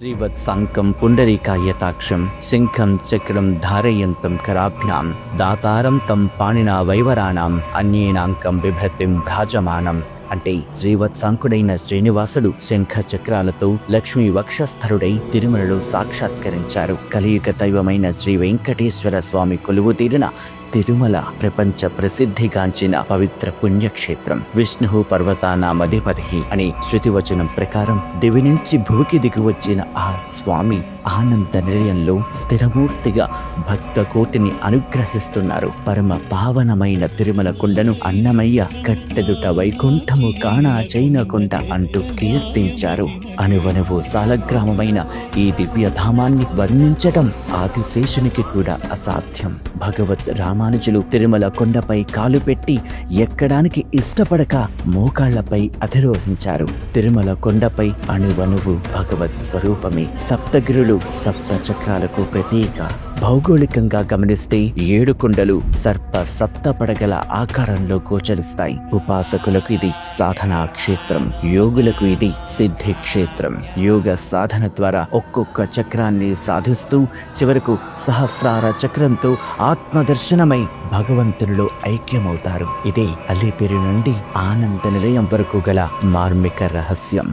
శ్రీవత్సాంకం పుండరీకాయతాక్షం శంఖం చక్రం ధారయంతం కరాభ్యాం దాతారం తం పాణినా వైవరాణం అన్యేనాంకం బిభ్రతిం భ్రాజమానం. అంటే శ్రీవత్సాంకుడైన శ్రీనివాసుడు శంఖ చక్రాలతో లక్ష్మీ వక్షస్థరుడై తిరుమలలో సాక్షాత్కరించారు. కలియుగ దైవమైన శ్రీ వెంకటేశ్వర స్వామి కొలువు తీరిన తిరుమల ప్రపంచ ప్రసిద్ధిగాంచిన పవిత్ర పుణ్యక్షేత్రం. విష్ణు పర్వతానామధిపతి అనే శృతివచనం ప్రకారం దివి నుంచి భూమికి దిగివచ్చిన ఆ స్వామి ఆనంద నిలయంలో స్థిరమూర్తిగా భక్త కోటిని అనుగ్రహిస్తున్నారు. పరమ పావనమైన తిరుమల కొండను అన్నమయ్య కట్టెదుట వైకుంఠము కాణా చైనకొండ అంటూ కీర్తించారు. అనువనువు సాలగ్రామమైన ఈ దివ్యధామాన్ని వర్ణించడం ఆదిశేషునికి కూడా అసాధ్యం. భగవత్ రామానుజులు తిరుమల కొండపై కాలు పెట్టి ఎక్కడానికి ఇష్టపడక మోకాళ్లపై అధిరోహించారు. తిరుమల కొండపై అణువణువు భగవత్ స్వరూపమే. సప్తగిరులు సప్త చక్రాలకు ప్రతీక. భౌగోళికంగా గమనిస్తే 7 కొండలు సర్ప సప్త పడగల ఆకారంలో గోచరిస్తాయి. ఉపాసకులకు ఇది సాధనా క్షేత్రం, యోగులకు ఇది సిద్ధి క్షేత్రం. యోగ సాధన ద్వారా ఒక్కొక్క చక్రాన్ని సాధిస్తూ చివరకు సహస్రార చక్రంతో ఆత్మదర్శనమై భగవంతునిలో ఐక్యమవుతారు. ఇదే అలిపిరి నుండి ఆనంద నిలయం వరకు గల మార్మిక రహస్యం.